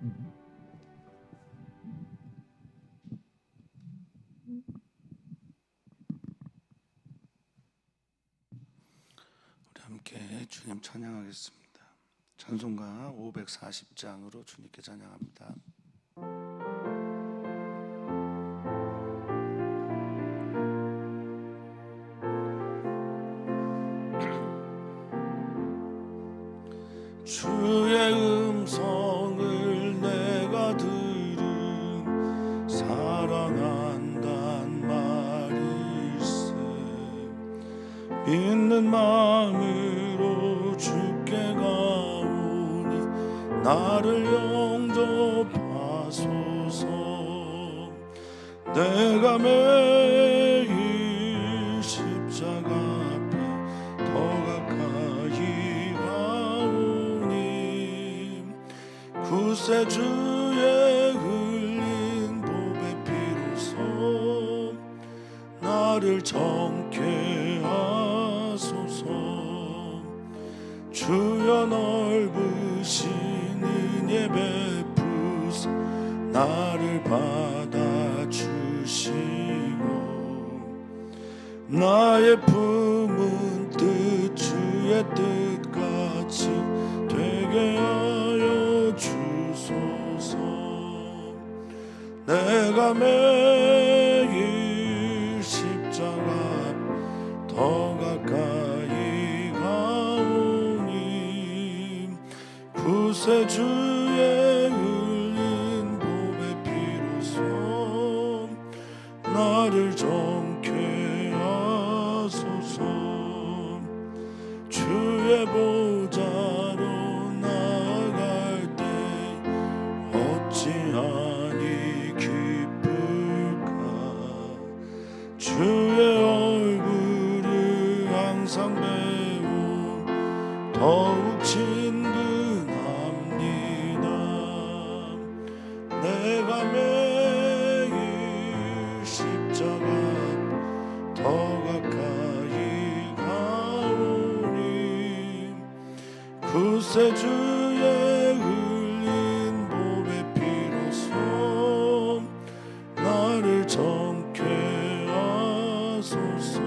우리 함께 주님 찬양하겠습니다. 찬송가 540장으로 주님께 찬양합니다. 주의 음성을 내가 들은 사랑한단 말일세. 믿는 마음으로 주께 가오니 나를 영접하소서. 내가 매일 십자가 앞에 더 가까이 가오니 구세주의 흘린 보배 피로써 나를 정케 하소서. 주여 넓으신 은혜 베푸사 나를 받아주시고 나의 품은 뜻 주의 뜻같이 되게 하여 주소서. 내가 매일 십자가 더 가까이 가오니 구세주의 흘린 보배 피로써 나를 정케 하소서. 주의 보좌로 나아갈 때 어찌하니 기쁠까. 주의 얼굴을 항상 배우 더욱 친근합니다. 내가 매일 십자가 더 가까이 가오니 구세주의 흘린 보배 피로써 나를 정케 하소서.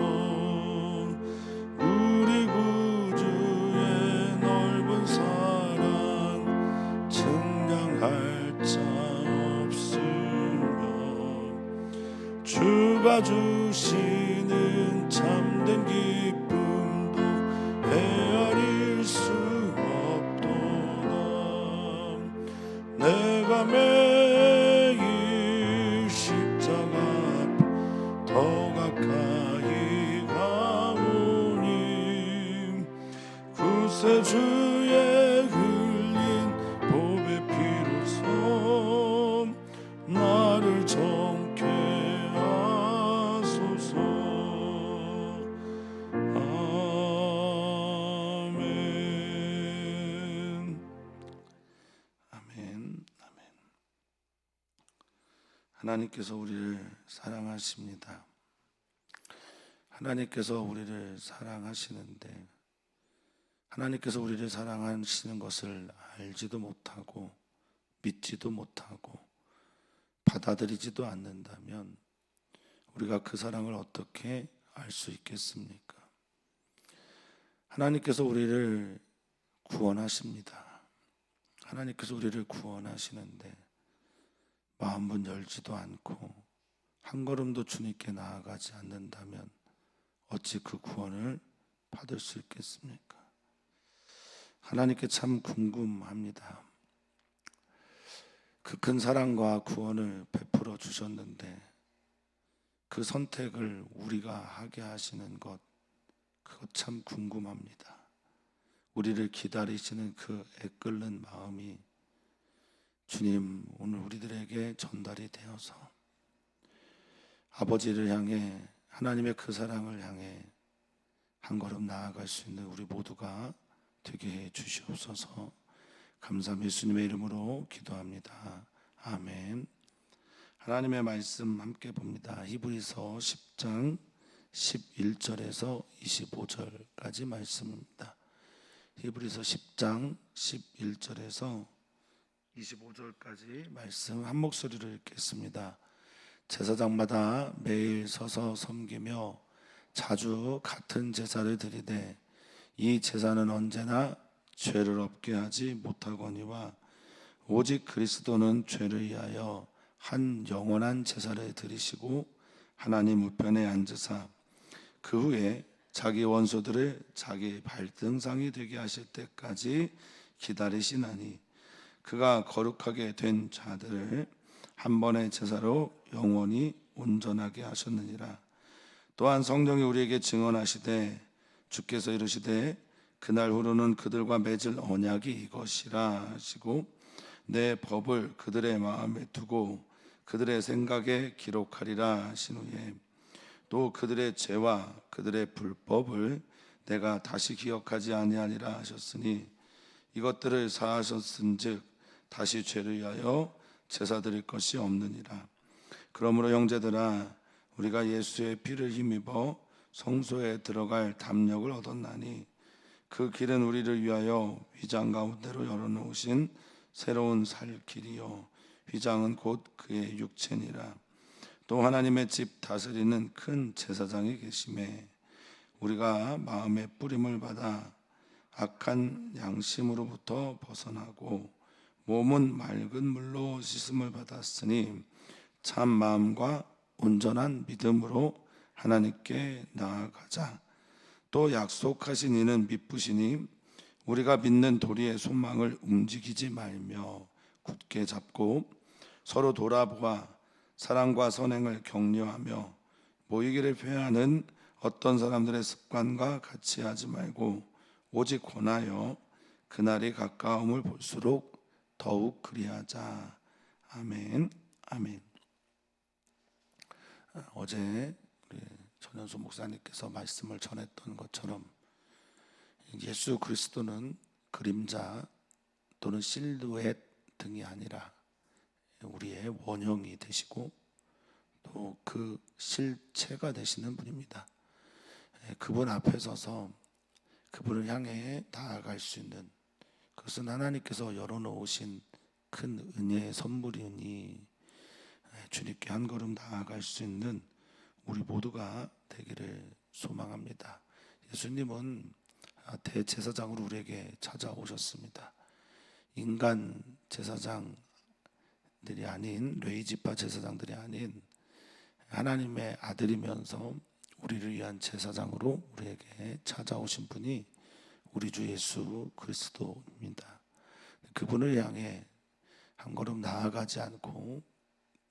우리 구주의 넓은 사랑 증량할 자 없으며 주가 주시는 참된 기쁨도 헤아릴 수 없도다. 내가 매일 십자가 더 가까이 가오니 구세주의 흘린 보배 피로써 나를 정케 하소서. 아멘. 아멘. 아멘. 하나님께서 우리를 사랑하십니다. 하나님께서 우리를 사랑하시는데 하나님께서 우리를 사랑하시는 것을 알지도 못하고 믿지도 못하고 받아들이지도 않는다면 우리가 그 사랑을 어떻게 알 수 있겠습니까? 하나님께서 우리를 구원하십니다. 하나님께서 우리를 구원하시는데 마음문 열지도 않고 한 걸음도 주님께 나아가지 않는다면 어찌 그 구원을 받을 수 있겠습니까? 하나님께 참 궁금합니다. 그 큰 사랑과 구원을 베풀어 주셨는데 그 선택을 우리가 하게 하시는 것, 그것 참 궁금합니다. 우리를 기다리시는 그 애끓는 마음이 주님 오늘 우리들에게 전달이 되어서 아버지를 향해 하나님의 그 사랑을 향해 한 걸음 나아갈 수 있는 우리 모두가 되게 해 주시옵소서. 감사합니다. 예수님의 이름으로 기도합니다. 아멘. 하나님의 말씀 함께 봅니다. 히브리서 10장 11절에서 25절까지 말씀입니다. 히브리서 10장 11절에서 25절까지 말씀 한 목소리로 읽겠습니다. 제사장마다 매일 서서 섬기며 자주 같은 제사를 드리되 이 제사는 언제나 죄를 없게 하지 못하거니와 오직 그리스도는 죄를 위하여 한 영원한 제사를 드리시고 하나님 우편에 앉으사 그 후에 자기 원수들을 자기 발등상이 되게 하실 때까지 기다리시나니 그가 거룩하게 된 자들을 한 번의 제사로 영원히 온전하게 하셨느니라. 또한 성령이 우리에게 증언하시되 주께서 이르시되 그날 후로는 그들과 맺을 언약이 이것이라 하시고 내 법을 그들의 마음에 두고 그들의 생각에 기록하리라 하신 후에 또 그들의 죄와 그들의 불법을 내가 다시 기억하지 아니하리라 하셨으니 이것들을 사하셨은즉 다시 죄를 위하여 제사 드릴 것이 없느니라. 그러므로 형제들아 우리가 예수의 피를 힘입어 성소에 들어갈 담력을 얻었나니 그 길은 우리를 위하여 휘장 가운데로 열어놓으신 새로운 살 길이요 휘장은 곧 그의 육체니라. 또 하나님의 집 다스리는 큰 제사장이 계심에 우리가 마음의 뿌림을 받아 악한 양심으로부터 벗어나고 몸은 맑은 물로 씻음을 받았으니 참 마음과 온전한 믿음으로 하나님께 나아가자. 또 약속하신 이는 미쁘시니 우리가 믿는 도리의 소망을 움직이지 말며 굳게 잡고 서로 돌아보아 사랑과 선행을 격려하며 모이기를 표하는 어떤 사람들의 습관과 같이 하지 말고 오직 권하여 그날이 가까움을 볼수록 더욱 그리하자. 아멘. 아멘. 어제 우리 전현수 목사님께서 말씀을 전했던 것처럼 예수 그리스도는 그림자 또는 실루엣 등이 아니라 우리의 원형이 되시고 또 그 실체가 되시는 분입니다. 그분 앞에 서서 그분을 향해 나아갈 수 있는 그것은 하나님께서 열어놓으신 큰 은혜의 선물이니 주님께 한 걸음 나아갈 수 있는 우리 모두가 되기를 소망합니다. 예수님은 대제사장으로 우리에게 찾아오셨습니다. 인간 제사장들이 아닌 레위지파 제사장들이 아닌 하나님의 아들이면서 우리를 위한 제사장으로 우리에게 찾아오신 분이 우리 주 예수 그리스도입니다. 그분을 향해 한 걸음 나아가지 않고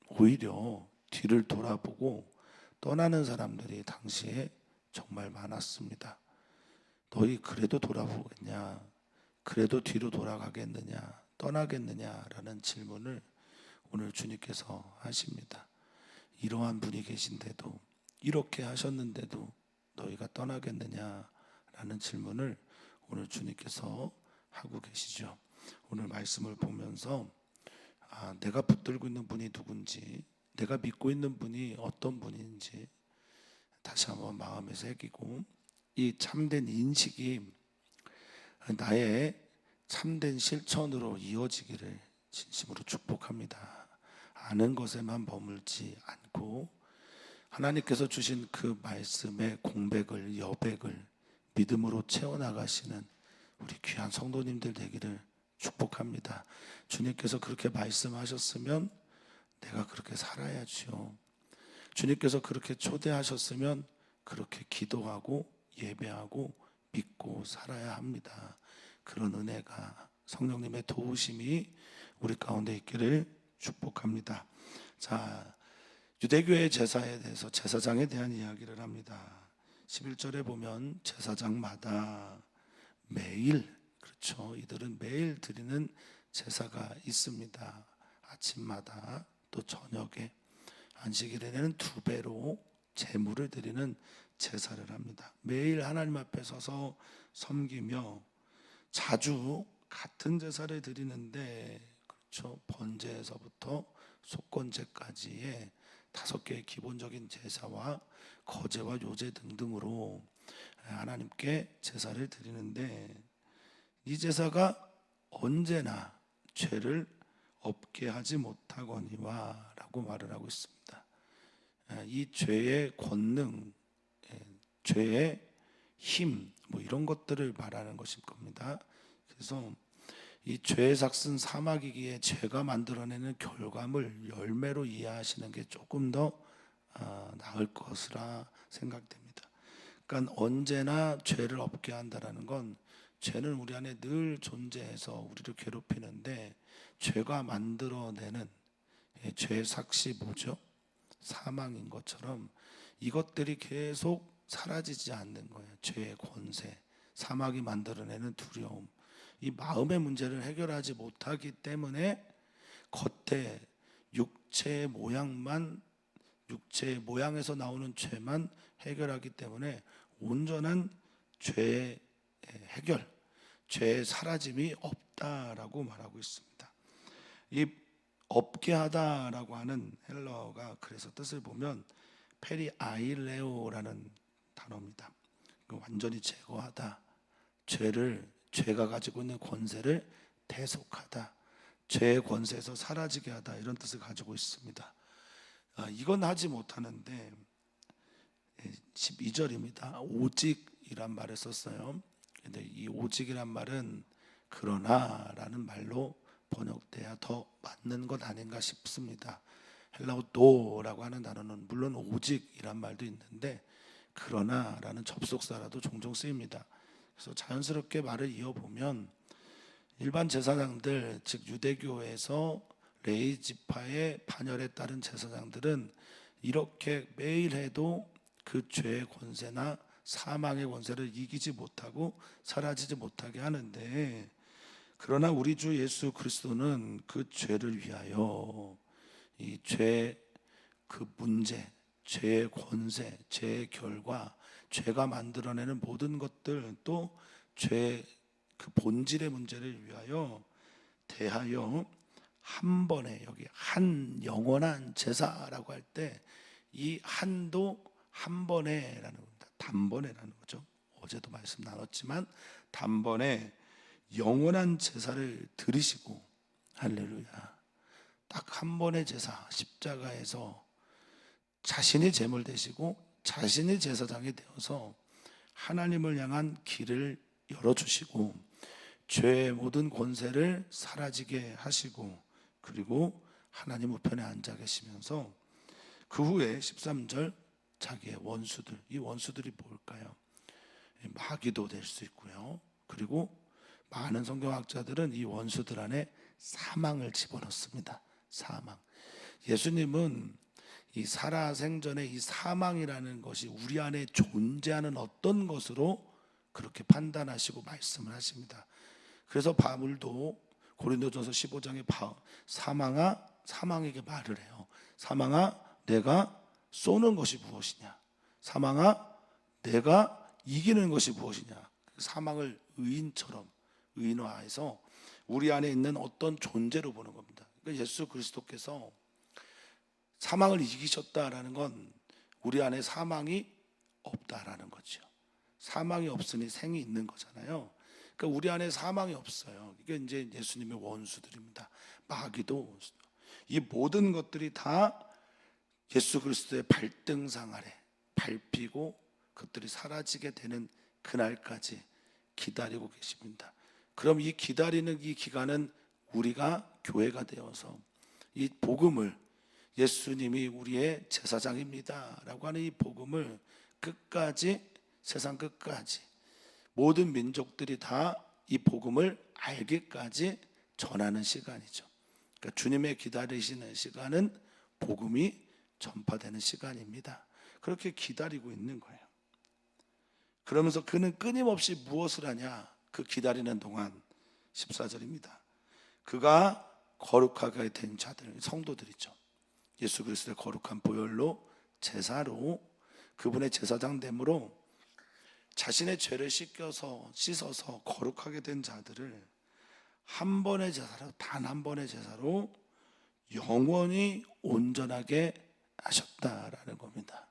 오히려 뒤를 돌아보고 떠나는 사람들이 당시에 정말 많았습니다. 너희 그래도 돌아보겠냐? 그래도 뒤로 돌아가겠느냐? 떠나겠느냐라는 질문을 오늘 주님께서 하십니다. 이러한 분이 계신데도 이렇게 하셨는데도 너희가 떠나겠느냐라는 질문을 오늘 주님께서 하고 계시죠. 오늘 말씀을 보면서 내가 붙들고 있는 분이 누군지, 내가 믿고 있는 분이 어떤 분인지 다시 한번 마음에 새기고 이 참된 인식이 나의 참된 실천으로 이어지기를 진심으로 축복합니다. 아는 것에만 머물지 않고 하나님께서 주신 그 말씀의 공백을, 여백을 믿음으로 채워나가시는 우리 귀한 성도님들 되기를 축복합니다. 주님께서 그렇게 말씀하셨으면 내가 그렇게 살아야지요. 주님께서 그렇게 초대하셨으면 그렇게 기도하고 예배하고 믿고 살아야 합니다. 그런 은혜가 성령님의 도우심이 우리 가운데 있기를 축복합니다. 자, 유대교의 제사에 대해서 제사장에 대한 이야기를 합니다. 11절에 보면 제사장마다 매일, 그렇죠, 이들은 매일 드리는 제사가 있습니다. 아침마다 또 저녁에 안식일에는 2배로 제물을 드리는 제사를 합니다. 매일 하나님 앞에 서서 섬기며 자주 같은 제사를 드리는데, 그렇죠, 번제에서부터 속건제까지의 5개의 기본적인 제사와 거제와 요제 등등으로 하나님께 제사를 드리는데 이 제사가 언제나 죄를 없게 하지 못하거니와 라고 말을 하고 있습니다. 이 죄의 권능, 죄의 힘, 이런 것들을 말하는 것일 겁니다. 그래서 이 죄의 삭슨 사막이기에 죄가 만들어내는 결과물, 열매로 이해하시는 게 조금 더 나을 것이라 생각됩니다. 그러니까 언제나 죄를 없게 한다는 건, 죄는 우리 안에 늘 존재해서 우리를 괴롭히는데, 죄가 만들어내는 죄의 삭시 뭐죠? 사망인 것처럼 이것들이 계속 사라지지 않는 거예요. 죄의 권세, 사막이 만들어내는 두려움, 이 마음의 문제를 해결하지 못하기 때문에 겉에 육체의 모양에서 나오는 죄만 해결하기 때문에 온전한 죄의 해결, 죄의 사라짐이 없다라고 말하고 있습니다. 이 없게 하다라고 하는 헬러가 그래서 뜻을 보면 페리아일레오라는 단어입니다. 완전히 제거하다, 죄가 가지고 있는 권세를 대속하다, 죄의 권세에서 사라지게 하다, 이런 뜻을 가지고 있습니다. 이건 하지 못하는데 12절입니다. 오직이란 말을 썼어요. 근데 이 오직이란 말은 그러나라는 말로 번역돼야 더 맞는 것 아닌가 싶습니다. 헬라어 도라고 하는 단어는 물론 오직이란 말도 있는데 그러나라는 접속사라도 종종 쓰입니다. 그래서 자연스럽게 말을 이어보면 일반 제사장들, 즉 유대교에서 레위 지파의 반열에 따른 제사장들은 이렇게 매일 해도 그 죄의 권세나 사망의 권세를 이기지 못하고 사라지지 못하게 하는데, 그러나 우리 주 예수 그리스도는 그 죄를 위하여 이 죄 그 문제, 죄의 권세, 죄의 결과, 죄가 만들어내는 모든 것들, 또 죄의 그 본질의 문제를 위하여 대하여 한 번에, 여기 한 영원한 제사라고 할 때 이 한도 한 번에라는 겁니다. 단번에라는 거죠. 어제도 말씀 나눴지만 단번에 영원한 제사를 드리시고, 할렐루야, 딱 한 번의 제사, 십자가에서 자신이 제물 되시고 자신이 제사장이 되어서 하나님을 향한 길을 열어주시고 죄의 모든 권세를 사라지게 하시고, 그리고 하나님 우편에 앉아 계시면서 그 후에 13절 자기의 원수들, 이 원수들이 뭘까요? 마귀도 될 수 있고요. 그리고 많은 성경학자들은 이 원수들 안에 사망을 집어넣습니다. 사망. 예수님은 이 살아생전에 이 사망이라는 것이 우리 안에 존재하는 어떤 것으로 그렇게 판단하시고 말씀을 하십니다. 그래서 바울도 고린도전서 15장에 사망에게 말을 해요. 사망아, 내가 쏘는 것이 무엇이냐? 사망아, 내가 이기는 것이 무엇이냐? 사망을 의인처럼 의인화해서 우리 안에 있는 어떤 존재로 보는 겁니다. 그러니까 예수 그리스도께서 사망을 이기셨다라는 건 우리 안에 사망이 없다라는 거죠. 사망이 없으니 생이 있는 거잖아요. 그러니까 우리 안에 사망이 없어요. 이게 이제 예수님의 원수들입니다. 마귀도, 이 모든 것들이 다 예수 그리스도의 발등상 아래 밟히고 그것들이 사라지게 되는 그날까지 기다리고 계십니다. 그럼 이 기다리는 이 기간은 우리가 교회가 되어서 이 복음을, 예수님이 우리의 제사장입니다 라고 하는 이 복음을 끝까지, 세상 끝까지 모든 민족들이 다 이 복음을 알기까지 전하는 시간이죠. 그러니까 주님의 기다리시는 시간은 복음이 전파되는 시간입니다. 그렇게 기다리고 있는 거예요. 그러면서 그는 끊임없이 무엇을 하냐? 그 기다리는 동안 14절입니다. 그가 거룩하게 된 자들, 성도들이죠. 예수 그리스도의 거룩한 보혈로, 제사로, 그분의 제사장됨으로 자신의 죄를 씻어서 거룩하게 된 자들을 한 번의 제사로, 단 한 번의 제사로 영원히 온전하게 하셨다라는 겁니다.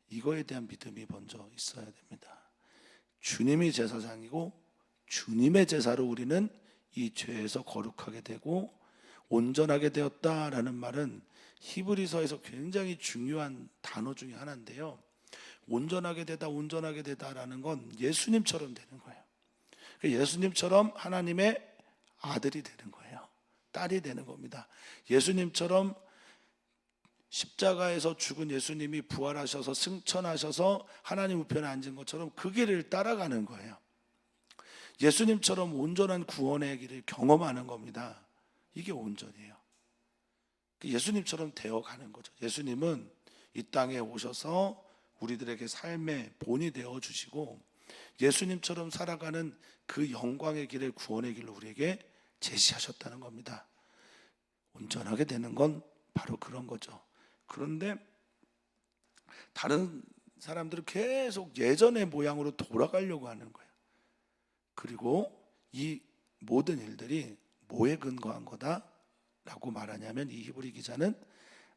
이거에 대한 믿음이 먼저 있어야 됩니다. 주님이 제사장이고 주님의 제사로 우리는 이 죄에서 거룩하게 되고 온전하게 되었다라는 말은 히브리서에서 굉장히 중요한 단어 중에 하나인데요. 온전하게 되다라는 건 예수님처럼 되는 거예요. 예수님처럼 하나님의 아들이 되는 거예요. 딸이 되는 겁니다. 예수님처럼 십자가에서 죽은 예수님이 부활하셔서 승천하셔서 하나님 우편에 앉은 것처럼 그 길을 따라가는 거예요. 예수님처럼 온전한 구원의 길을 경험하는 겁니다. 이게 온전이에요. 예수님처럼 되어가는 거죠. 예수님은 이 땅에 오셔서 우리들에게 삶의 본이 되어주시고 예수님처럼 살아가는 그 영광의 길을, 구원의 길로 우리에게 제시하셨다는 겁니다. 온전하게 되는 건 바로 그런 거죠. 그런데 다른 사람들은 계속 예전의 모양으로 돌아가려고 하는 거예요. 그리고 이 모든 일들이 뭐에 근거한 거다라고 말하냐면, 이 히브리 기자는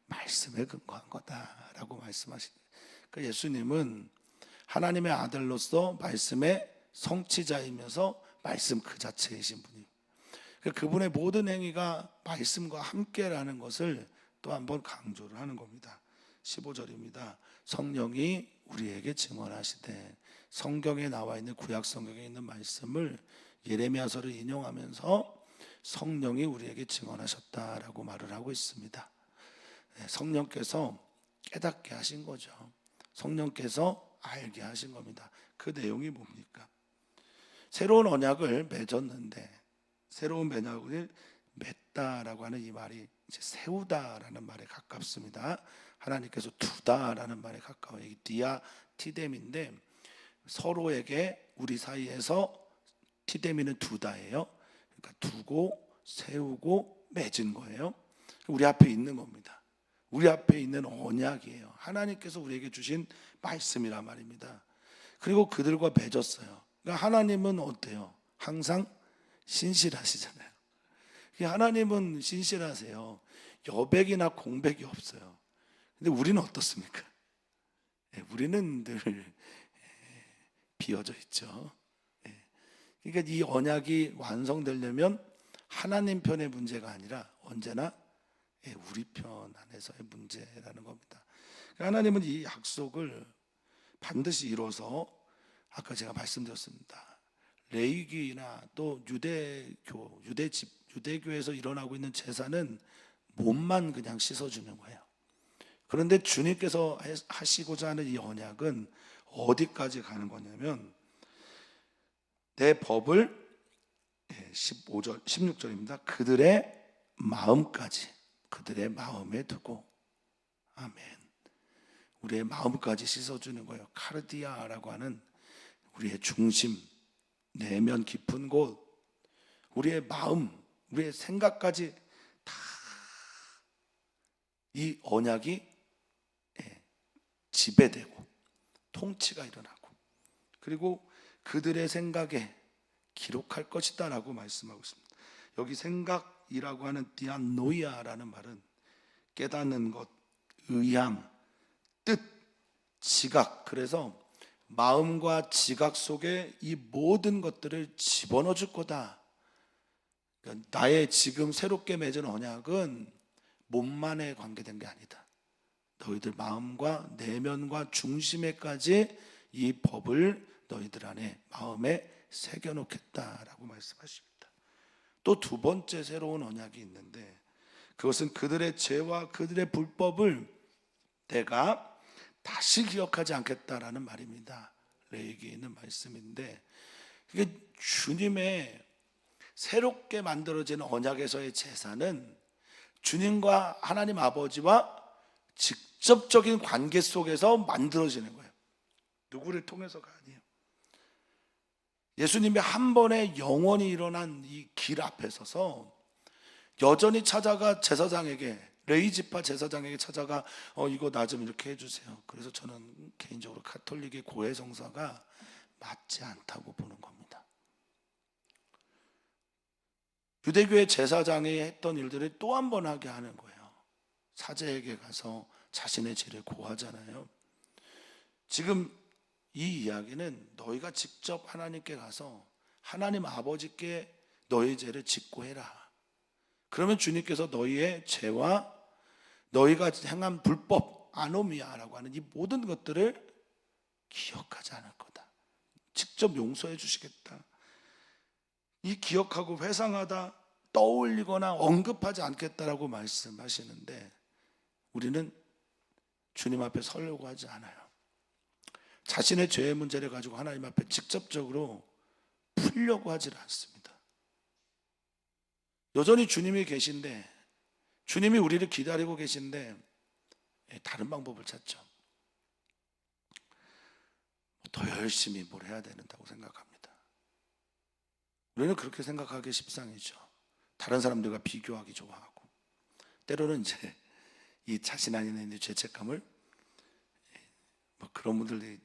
말씀에 근거한 거다라고 말씀하십니다. 그러니까 예수님은 하나님의 아들로서 말씀의 성취자이면서 말씀 그 자체이신 분이에요. 그러니까 그분의 모든 행위가 말씀과 함께라는 것을 또 한번 강조를 하는 겁니다. 15절입니다. 성령이 우리에게 증언하시되, 성경에 나와 있는, 구약 성경에 있는 말씀을 예레미야서를 인용하면서 성령이 우리에게 증언하셨다라고 말을 하고 있습니다. 성령께서 깨닫게 하신 거죠. 성령께서 알게 하신 겁니다. 그 내용이 뭡니까? 새로운 언약을 맺었는데, 새로운 언약을 맺다라고 하는 이 말이 이제 세우다라는 말에 가깝습니다. 하나님께서 두다라는 말에 가까워요. 이 디아 티뎀인데, 서로에게 우리 사이에서 티데미는 두다예요. 그러니까 두고 세우고 맺은 거예요. 우리 앞에 있는 겁니다. 우리 앞에 있는 언약이에요. 하나님께서 우리에게 주신 말씀이란 말입니다. 그리고 그들과 맺었어요. 그러니까 하나님은 어때요? 항상 신실하시잖아요. 하나님은 신실하세요. 여백이나 공백이 없어요. 근데 우리는 어떻습니까? 우리는 늘 비어져 있죠. 그러니까 이 언약이 완성되려면 하나님 편의 문제가 아니라 언제나 우리 편 안에서의 문제라는 겁니다. 하나님은 이 약속을 반드시 이뤄서, 아까 제가 말씀드렸습니다. 레위기나 또 유대교에서 일어나고 있는 제사는 몸만 그냥 씻어주는 거예요. 그런데 주님께서 하시고자 하는 이 언약은 어디까지 가는 거냐면, 내 법을 15절, 16절입니다. 그들의 마음까지, 그들의 마음에 두고. 아멘. 우리의 마음까지 씻어주는 거예요. 카르디아라고 하는 우리의 중심, 내면 깊은 곳, 우리의 마음, 우리의 생각까지 다 이 언약이 지배되고 통치가 일어나고, 그리고 그들의 생각에 기록할 것이다 라고 말씀하고 있습니다. 여기 생각이라고 하는 디아노이아라는 말은 깨닫는 것, 의향, 뜻, 지각. 그래서 마음과 지각 속에 이 모든 것들을 집어넣어 줄 거다. 그러니까 나의 지금 새롭게 맺은 언약은 몸만에 관계된 게 아니다. 너희들 마음과 내면과 중심에까지 이 법을 너희들 안에, 마음에 새겨놓겠다라고 말씀하십니다. 또 두 번째 새로운 언약이 있는데, 그것은 그들의 죄와 그들의 불법을 내가 다시 기억하지 않겠다라는 말입니다. 레위기에 있는 말씀인데, 이게 주님의 새롭게 만들어진 언약에서의 제사는 주님과 하나님 아버지와 직접적인 관계 속에서 만들어지는 거예요. 누구를 통해서가 아니에요. 예수님이 한 번에 영원히 일어난 이 길 앞에 서서 여전히 찾아가 제사장에게, 레위지파 제사장에게 찾아가 이거 나 좀 이렇게 해주세요. 그래서 저는 개인적으로 가톨릭의 고해성사가 맞지 않다고 보는 겁니다. 유대교의 제사장이 했던 일들을 또 한 번 하게 하는 거예요. 사제에게 가서 자신의 죄를 고하잖아요. 지금 이 이야기는 너희가 직접 하나님께 가서 하나님 아버지께 너희 죄를 직고해라. 그러면 주님께서 너희의 죄와 너희가 행한 불법, 아노미아라고 하는 이 모든 것들을 기억하지 않을 거다. 직접 용서해 주시겠다. 이 기억하고 회상하다, 떠올리거나 언급하지 않겠다라고 말씀하시는데 우리는 주님 앞에 서려고 하지 않아요. 자신의 죄의 문제를 가지고 하나님 앞에 직접적으로 풀려고 하지 않습니다. 여전히 주님이 계신데, 주님이 우리를 기다리고 계신데 다른 방법을 찾죠. 더 열심히 뭘 해야 된다고 생각합니다. 우리는 그렇게 생각하기 십상이죠. 다른 사람들과 비교하기 좋아하고, 때로는 이제 이 자신 안에 있는 죄책감을, 그런 분들이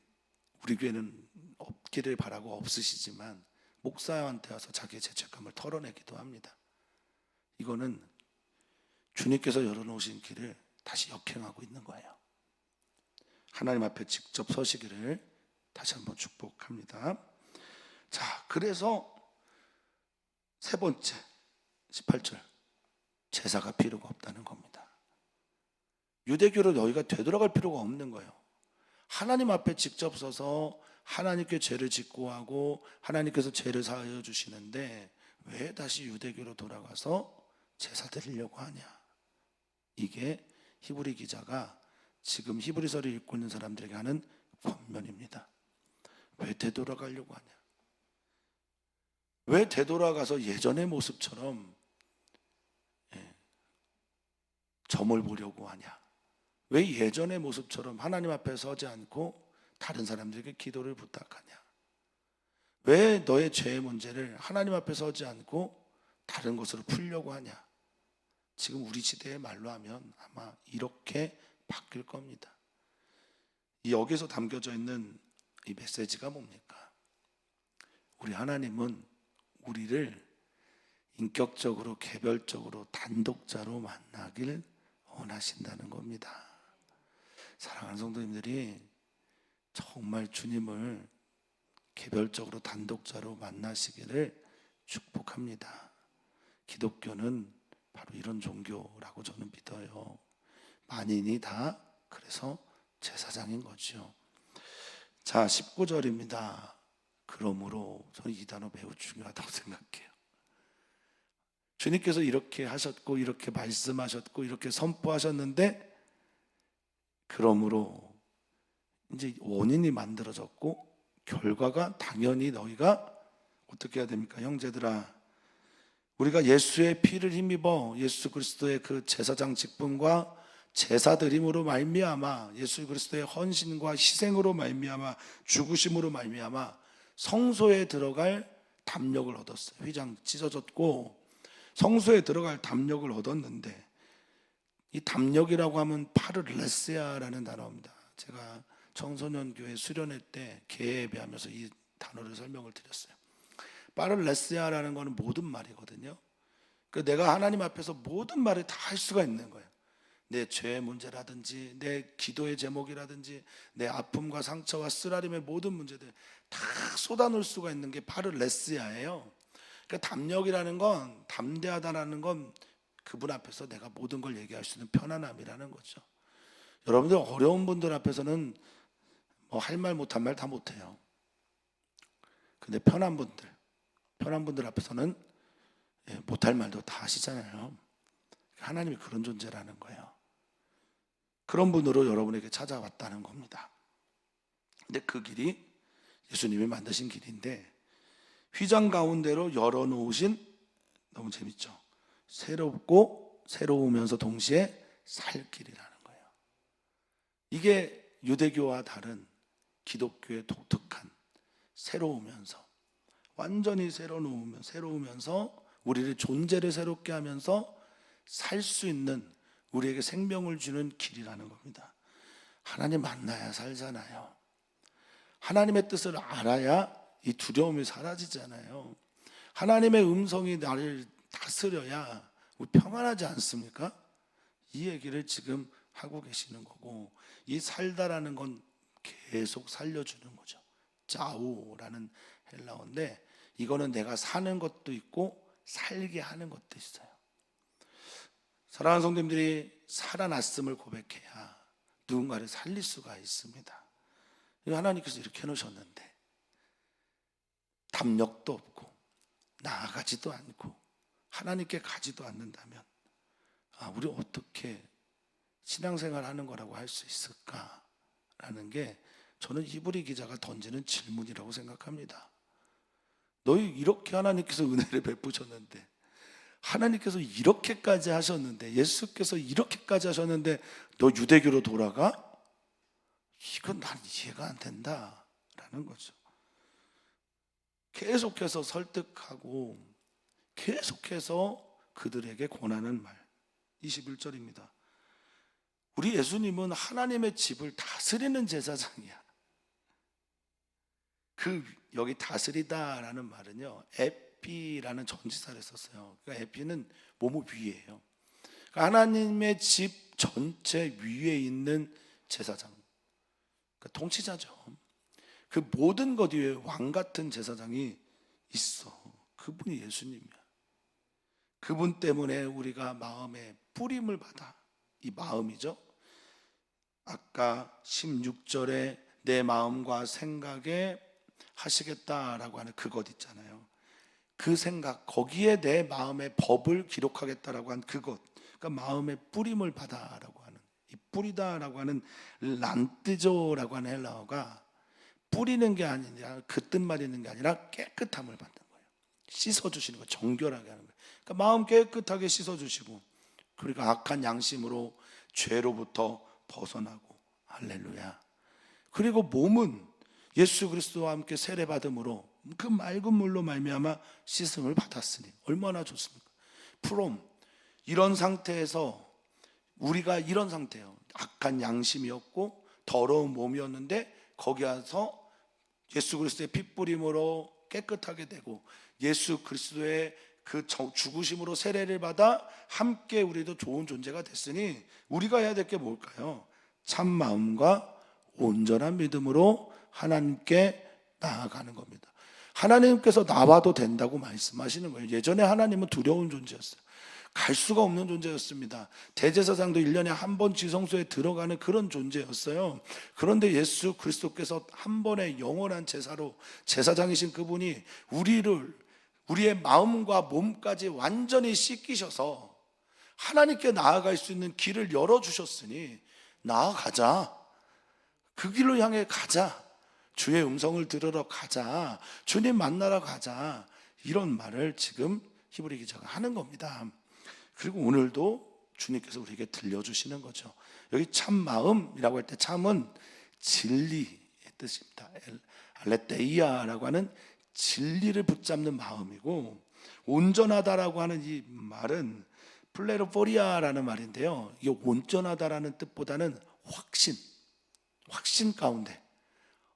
우리 교회는 없기를 바라고 없으시지만 목사한테 와서 자기의 죄책감을 털어내기도 합니다. 이거는 주님께서 열어놓으신 길을 다시 역행하고 있는 거예요. 하나님 앞에 직접 서시기를 다시 한번 축복합니다. 자, 그래서 세 번째 18절, 제사가 필요가 없다는 겁니다. 유대교로 너희가 되돌아갈 필요가 없는 거예요. 하나님 앞에 직접 서서 하나님께 죄를 짓고 하고 하나님께서 죄를 사하여 주시는데 왜 다시 유대교로 돌아가서 제사 드리려고 하냐. 이게 히브리 기자가 지금 히브리서를 읽고 있는 사람들에게 하는 권면입니다. 왜 되돌아가려고 하냐. 왜 되돌아가서 예전의 모습처럼 점을 보려고 하냐. 왜 예전의 모습처럼 하나님 앞에 서지 않고 다른 사람들에게 기도를 부탁하냐. 왜 너의 죄의 문제를 하나님 앞에 서지 않고 다른 곳으로 풀려고 하냐. 지금 우리 시대의 말로 하면 아마 이렇게 바뀔 겁니다. 여기서 담겨져 있는 이 메시지가 뭡니까? 우리 하나님은 우리를 인격적으로, 개별적으로, 단독자로 만나길 원하신다는 겁니다. 사랑하는 성도님들이 정말 주님을 개별적으로, 단독자로 만나시기를 축복합니다. 기독교는 바로 이런 종교라고 저는 믿어요. 만인이 다 그래서 제사장인 거죠. 자, 19절입니다. 그러므로 저는 이 단어 매우 중요하다고 생각해요. 주님께서 이렇게 하셨고 이렇게 말씀하셨고 이렇게 선포하셨는데, 그러므로 이제 원인이 만들어졌고 결과가 당연히 너희가 어떻게 해야 됩니까? 형제들아, 우리가 예수의 피를 힘입어 예수 그리스도의 그 제사장 직분과 제사 드림으로 말미암아, 예수 그리스도의 헌신과 희생으로 말미암아, 죽으심으로 말미암아 성소에 들어갈 담력을 얻었어요. 휘장 찢어졌고 성소에 들어갈 담력을 얻었는데, 이 담력이라고 하면 파르레스야라는 단어입니다. 제가 청소년 교회 수련회 때 개회 예배하면서 이 단어를 설명을 드렸어요. 파르레스야라는 거는 모든 말이거든요. 그 내가 하나님 앞에서 모든 말을 다 할 수가 있는 거예요. 내 죄의 문제라든지 내 기도의 제목이라든지 내 아픔과 상처와 쓰라림의 모든 문제들 다 쏟아놓을 수가 있는 게 파르레스야예요. 그러니까 담력이라는 건, 담대하다라는 건 그분 앞에서 내가 모든 걸 얘기할 수 있는 편안함이라는 거죠. 여러분들 어려운 분들 앞에서는 뭐 할 말 못한 말 다 못해요. 근데 편한 분들 앞에서는 못할 말도 다 하시잖아요. 하나님이 그런 존재라는 거예요. 그런 분으로 여러분에게 찾아왔다는 겁니다. 근데 그 길이 예수님이 만드신 길인데, 휘장 가운데로 열어놓으신, 너무 재밌죠? 새롭고 새로우면서 동시에 살 길이라는 거예요. 이게 유대교와 다른 기독교의 독특한, 새로우면서, 완전히 새로우면서 우리를 존재를 새롭게 하면서 살 수 있는, 우리에게 생명을 주는 길이라는 겁니다. 하나님 만나야 살잖아요. 하나님의 뜻을 알아야 이 두려움이 사라지잖아요. 하나님의 음성이 나를 다스려야 우리 평안하지 않습니까? 이 얘기를 지금 하고 계시는 거고, 이 살다라는 건 계속 살려주는 거죠. 짜오라는 헬라어인데, 이거는 내가 사는 것도 있고 살게 하는 것도 있어요. 사랑하는 성도님들이 살아났음을 고백해야 누군가를 살릴 수가 있습니다. 하나님께서 이렇게 해놓으셨는데 담력도 없고 나아가지도 않고 하나님께 가지도 않는다면 우리 어떻게 신앙생활 하는 거라고 할 수 있을까라는 게 저는 히브리 기자가 던지는 질문이라고 생각합니다. 너희 이렇게 하나님께서 은혜를 베푸셨는데, 하나님께서 이렇게까지 하셨는데, 예수께서 이렇게까지 하셨는데 너 유대교로 돌아가? 이건 난 이해가 안 된다라는 거죠. 계속해서 설득하고 계속해서 그들에게 권하는 말. 21절입니다. 우리 예수님은 하나님의 집을 다스리는 제사장이야. 여기 다스리다라는 말은요, 에피라는 전치사를 썼어요. 그러니까 에피는 뭐뭐 위에요. 그러니까 하나님의 집 전체 위에 있는 제사장, 그러니까 통치자죠. 그 모든 것 위에 왕 같은 제사장이 있어. 그분이 예수님이야. 그분 때문에 우리가 마음에 뿌림을 받아. 이 마음이죠. 아까 16절에 내 마음과 생각에 하시겠다라고 하는 그것 있잖아요. 그 생각, 거기에 내 마음의 법을 기록하겠다라고 한 그것, 그러니까 마음의 뿌림을 받아라고 하는, 이 뿌리다라고 하는 란뜨조라고 하는 헬라어가 뿌리는 게 아니라, 그 뜻만 있는 게 아니라 깨끗함을 받는 거예요. 씻어주시는 거, 정결하게 하는 거예요. 그러니까 마음 깨끗하게 씻어주시고, 그리고 악한 양심으로 죄로부터 벗어나고, 할렐루야. 그리고 몸은 예수 그리스도와 함께 세례받음으로 그 맑은 물로 말미암아 씻음을 받았으니 얼마나 좋습니까? 프롬, 이런 상태에서 우리가 이런 상태예요. 악한 양심이었고 더러운 몸이었는데 거기 와서 예수 그리스도의 핏부림으로 깨끗하게 되고 예수 그리스도의 그 죽으심으로 세례를 받아 함께 우리도 좋은 존재가 됐으니 우리가 해야 될 게 뭘까요? 참 마음과 온전한 믿음으로 하나님께 나아가는 겁니다. 하나님께서 나와도 된다고 말씀하시는 거예요. 예전에 하나님은 두려운 존재였어요. 갈 수가 없는 존재였습니다. 대제사장도 1년에 한 번 지성소에 들어가는 그런 존재였어요. 그런데 예수 그리스도께서 한 번의 영원한 제사로, 제사장이신 그분이 우리의 마음과 몸까지 완전히 씻기셔서 하나님께 나아갈 수 있는 길을 열어주셨으니 나아가자. 그 길로 향해 가자. 주의 음성을 들으러 가자. 주님 만나러 가자. 이런 말을 지금 히브리 기자가 하는 겁니다. 그리고 오늘도 주님께서 우리에게 들려주시는 거죠. 여기 참 마음이라고 할 때 참은 진리의 뜻입니다. 알레테이아라고 하는 진리를 붙잡는 마음이고, 온전하다라고 하는 이 말은 플레로포리아라는 말인데요, 이게 온전하다라는 뜻보다는 확신 가운데,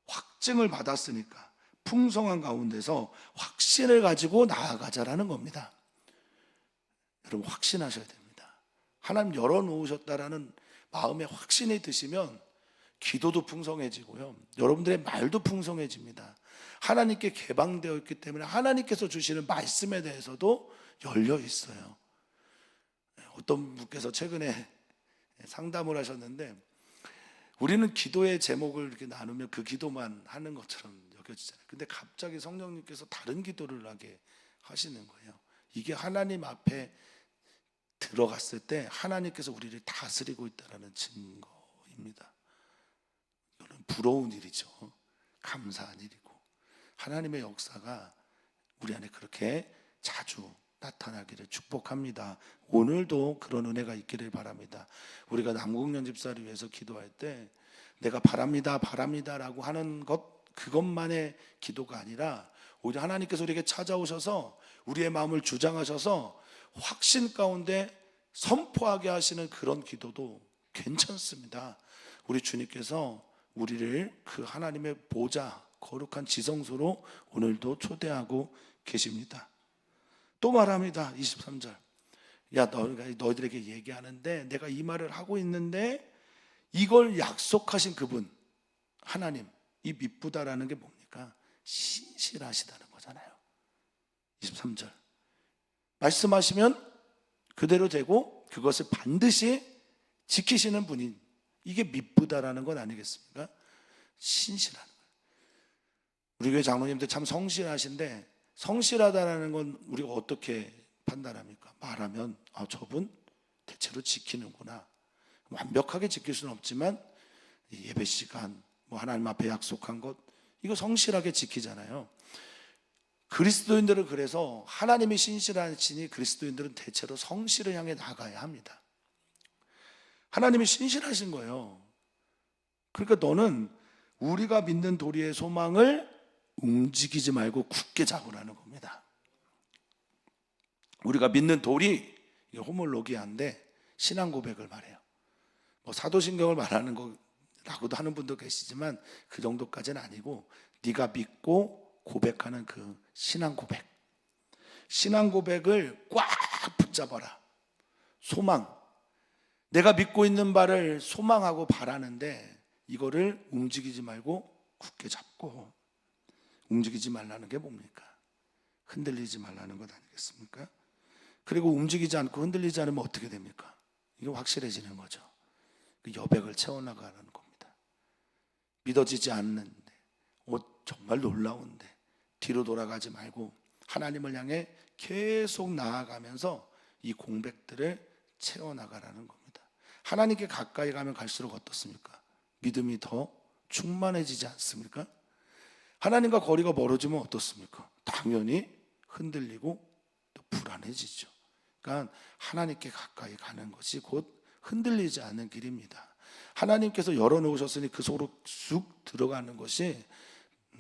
확증을 받았으니까 풍성한 가운데서 확신을 가지고 나아가자라는 겁니다. 여러분, 확신하셔야 됩니다. 하나님 열어놓으셨다라는 마음에 확신이 드시면 기도도 풍성해지고요, 여러분들의 말도 풍성해집니다. 하나님께 개방되어 있기 때문에 하나님께서 주시는 말씀에 대해서도 열려 있어요. 어떤 분께서 최근에 상담을 하셨는데, 우리는 기도의 제목을 이렇게 나누면 그 기도만 하는 것처럼 여겨지잖아요. 근데 갑자기 성령님께서 다른 기도를 하게 하시는 거예요. 이게 하나님 앞에 들어갔을 때 하나님께서 우리를 다스리고 있다는 증거입니다. 이거는 부러운 일이죠. 감사한 일이고, 하나님의 역사가 우리 안에 그렇게 자주 나타나기를 축복합니다. 오늘도 그런 은혜가 있기를 바랍니다. 우리가 남궁년 집사를 위해서 기도할 때 내가 바랍니다라고 하는 것, 그것만의 기도가 아니라 오히려 하나님께서 우리에게 찾아오셔서 우리의 마음을 주장하셔서 확신 가운데 선포하게 하시는 그런 기도도 괜찮습니다. 우리 주님께서 우리를 그 하나님의 보좌, 거룩한 지성소로 오늘도 초대하고 계십니다. 또 말합니다. 23절. 야, 너희들에게 얘기하는데, 내가 이 말을 하고 있는데 이걸 약속하신 그분 하나님, 이 미쁘다라는 게 뭡니까? 신실하시다는 거잖아요. 23절. 말씀하시면 그대로 되고 그것을 반드시 지키시는 분이, 이게 미쁘다라는 건 아니겠습니까? 신실하는 거예요. 우리 교회 장로님들 참 성실하신데, 성실하다라는 건 우리가 어떻게 판단합니까? 말하면 저분 대체로 지키는구나. 완벽하게 지킬 수는 없지만 예배 시간, 하나님 앞에 약속한 것, 이거 성실하게 지키잖아요. 그리스도인들은 그래서 하나님이 신실하시니 그리스도인들은 대체로 성실을 향해 나가야 합니다. 하나님이 신실하신 거예요. 그러니까 너는 우리가 믿는 도리의 소망을 움직이지 말고 굳게 잡으라는 겁니다. 우리가 믿는 도리, 이게 호몰로기아인데 신앙 고백을 말해요. 사도신경을 말하는 거라고도 하는 분도 계시지만 그 정도까지는 아니고, 네가 믿고 고백하는 그 신앙 고백, 신앙 고백을 꽉 붙잡아라. 소망, 내가 믿고 있는 바를 소망하고 바라는데 이거를 움직이지 말고 굳게 잡고, 움직이지 말라는 게 뭡니까? 흔들리지 말라는 것 아니겠습니까? 그리고 움직이지 않고 흔들리지 않으면 어떻게 됩니까? 이게 확실해지는 거죠. 그 여백을 채워나가는 겁니다. 믿어지지 않는데, 정말 놀라운데 뒤로 돌아가지 말고 하나님을 향해 계속 나아가면서 이 공백들을 채워나가라는 겁니다. 하나님께 가까이 가면 갈수록 어떻습니까? 믿음이 더 충만해지지 않습니까? 하나님과 거리가 멀어지면 어떻습니까? 당연히 흔들리고 또 불안해지죠. 그러니까 하나님께 가까이 가는 것이 곧 흔들리지 않는 길입니다. 하나님께서 열어놓으셨으니 그 속으로 쑥 들어가는 것이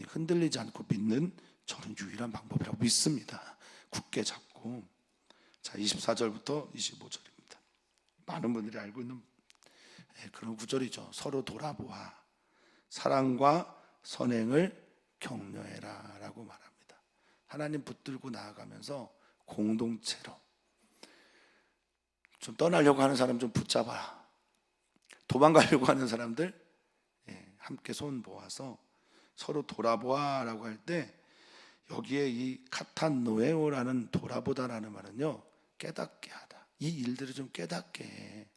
흔들리지 않고 믿는, 저는 유일한 방법이라고 믿습니다. 굳게 잡고. 자, 24절부터 25절입니다. 많은 분들이 알고 있는 그런 구절이죠. 서로 돌아보아 사랑과 선행을 격려해라 라고 말합니다. 하나님 붙들고 나아가면서 공동체로 좀 떠나려고 하는 사람 좀 붙잡아라. 도망가려고 하는 사람들 함께 손 모아서 서로 돌아보아 라고 할 때, 여기에 이 카탄노에오라는 돌아보다라는 말은요, 깨닫게 하다. 이 일들을 좀 깨닫게 해.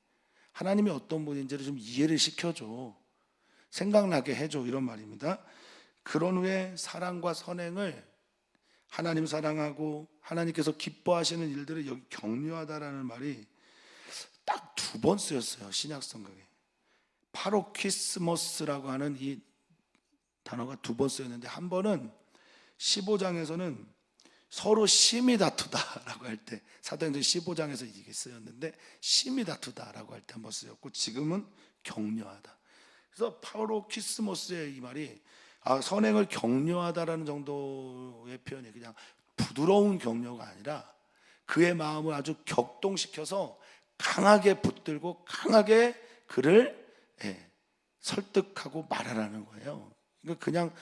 하나님이 어떤 분인지를 좀 이해를 시켜줘. 생각나게 해줘. 이런 말입니다. 그런 후에 사랑과 선행을, 하나님 사랑하고 하나님께서 기뻐하시는 일들을 여기 격려하다라는 말이 딱 2번 쓰였어요. 신약 성경에. 파로키스모스라고 하는 이 단어가 2번 쓰였는데, 한 번은 15장에서는 서로 심히 다투다라고 할 때, 사도행전 15장에서 이게 쓰였는데 심히 다투다라고 할 때 한 번 쓰였고, 지금은 격려하다. 그래서 파로키스모스의 이 말이 선행을 격려하다라는 정도의 표현이 그냥 부드러운 격려가 아니라 그의 마음을 아주 격동시켜서 강하게 붙들고 강하게 그를 설득하고 말하라는 거예요. 그러니까 그냥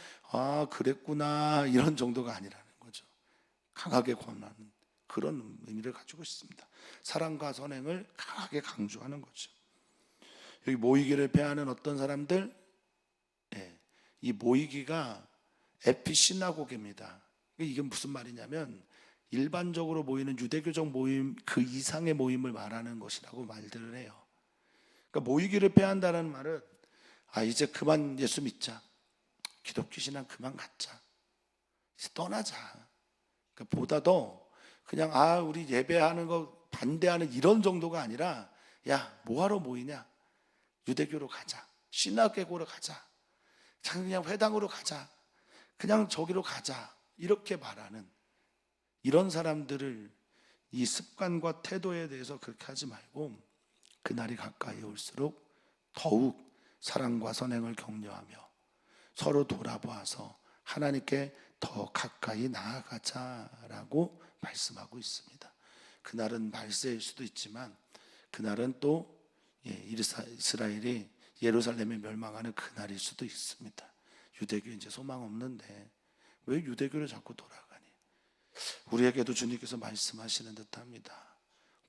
그랬구나 이런 정도가 아니라는 거죠. 강하게 권하는 그런 의미를 가지고 있습니다. 사랑과 선행을 강하게 강조하는 거죠. 여기 모이기를 패하는 어떤 사람들, 이 모이기가 에피시나고게입니다. 이게 무슨 말이냐면 일반적으로 모이는 유대교적 모임 그 이상의 모임을 말하는 것이라고 말들을 해요. 그러니까 모이기를 패한다는 말은 이제 그만 예수 믿자, 기독교 신앙 그만 갖자, 이제 떠나자. 그러니까 보다도 그냥 우리 예배하는 거 반대하는 이런 정도가 아니라, 야 뭐하러 모이냐, 유대교로 가자, 시나고그로 가자, 그냥 회당으로 가자, 그냥 저기로 가자, 이렇게 말하는 이런 사람들을, 이 습관과 태도에 대해서 그렇게 하지 말고 그날이 가까이 올수록 더욱 사랑과 선행을 격려하며 서로 돌아보아서 하나님께 더 가까이 나아가자라고 말씀하고 있습니다. 그날은 말세일 수도 있지만 그날은 또 이스라엘이 예루살렘에 멸망하는 그날일 수도 있습니다. 유대교 이제 소망 없는데 왜 유대교를 자꾸 돌아가니? 우리에게도 주님께서 말씀하시는 듯합니다.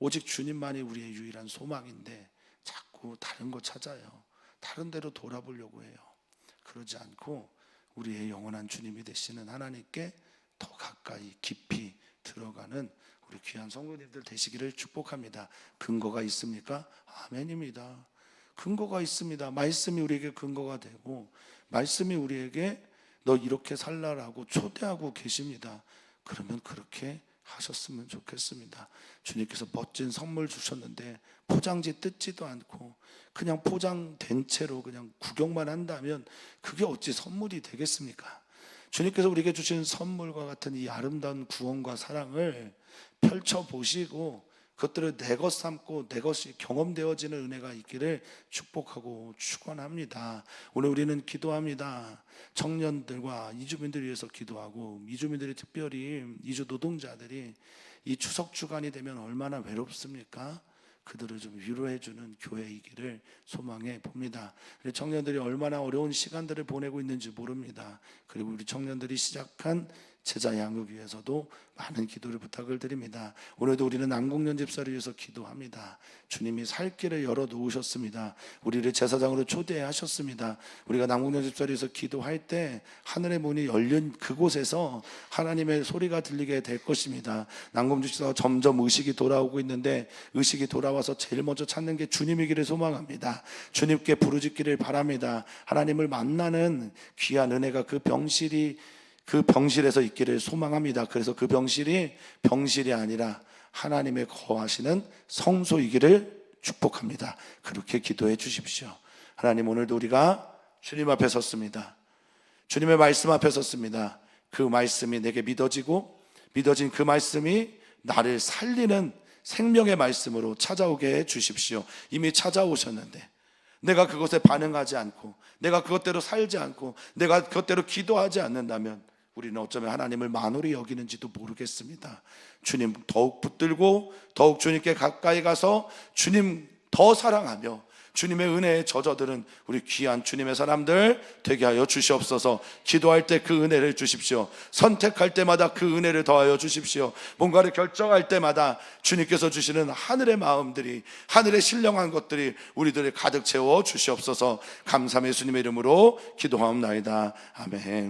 오직 주님만이 우리의 유일한 소망인데 자꾸 다른 거 찾아요. 다른 데로 돌아보려고 해요. 그러지 않고 우리의 영원한 주님이 되시는 하나님께 더 가까이 깊이 들어가는 우리 귀한 성도님들 되시기를 축복합니다. 근거가 있습니까? 아멘입니다. 근거가 있습니다. 말씀이 우리에게 근거가 되고 말씀이 우리에게 너 이렇게 살라라고 초대하고 계십니다. 그러면 그렇게 하셨으면 좋겠습니다. 주님께서 멋진 선물 주셨는데 포장지 뜯지도 않고 그냥 포장된 채로 그냥 구경만 한다면 그게 어찌 선물이 되겠습니까? 주님께서 우리에게 주신 선물과 같은 이 아름다운 구원과 사랑을 펼쳐보시고 그것들을 내 것 삼고 내 것이 경험되어지는 은혜가 있기를 축복하고 축원합니다. 오늘 우리는 기도합니다. 청년들과 이주민들을 위해서 기도하고 이주민들이 특별히 이주 노동자들이 이 추석 주간이 되면 얼마나 외롭습니까? 그들을 좀 위로해주는 교회이기를 소망해 봅니다. 우리 청년들이 얼마나 어려운 시간들을 보내고 있는지 모릅니다. 그리고 우리 청년들이 시작한 제자 양육 위해서도 많은 기도를 부탁을 드립니다. 오늘도 우리는 남궁년 집사를 위해서 기도합니다. 주님이 살 길을 열어 놓으셨습니다. 우리를 제사장으로 초대하셨습니다. 우리가 남궁년 집사를 위해서 기도할 때 하늘의 문이 열린 그곳에서 하나님의 소리가 들리게 될 것입니다. 남궁년 집사가 점점 의식이 돌아오고 있는데 의식이 돌아와서 제일 먼저 찾는 게 주님이기를 소망합니다. 주님께 부르짖기를 바랍니다. 하나님을 만나는 귀한 은혜가 그 병실에서 있기를 소망합니다. 그래서 그 병실이 병실이 아니라 하나님의 거하시는 성소이기를 축복합니다. 그렇게 기도해 주십시오. 하나님, 오늘도 우리가 주님 앞에 섰습니다. 주님의 말씀 앞에 섰습니다. 그 말씀이 내게 믿어진 그 말씀이 나를 살리는 생명의 말씀으로 찾아오게 해 주십시오. 이미 찾아오셨는데 내가 그것에 반응하지 않고 내가 그것대로 살지 않고 내가 그것대로 기도하지 않는다면 우리는 어쩌면 하나님을 만홀히 여기는지도 모르겠습니다. 주님 더욱 붙들고 더욱 주님께 가까이 가서 주님 더 사랑하며 주님의 은혜에 젖어드는 우리 귀한 주님의 사람들 되게 하여 주시옵소서. 기도할 때 그 은혜를 주십시오. 선택할 때마다 그 은혜를 더하여 주십시오. 뭔가를 결정할 때마다 주님께서 주시는 하늘의 마음들이, 하늘의 신령한 것들이 우리들을 가득 채워 주시옵소서. 감사의 예수님의 이름으로 기도하옵나이다. 아멘.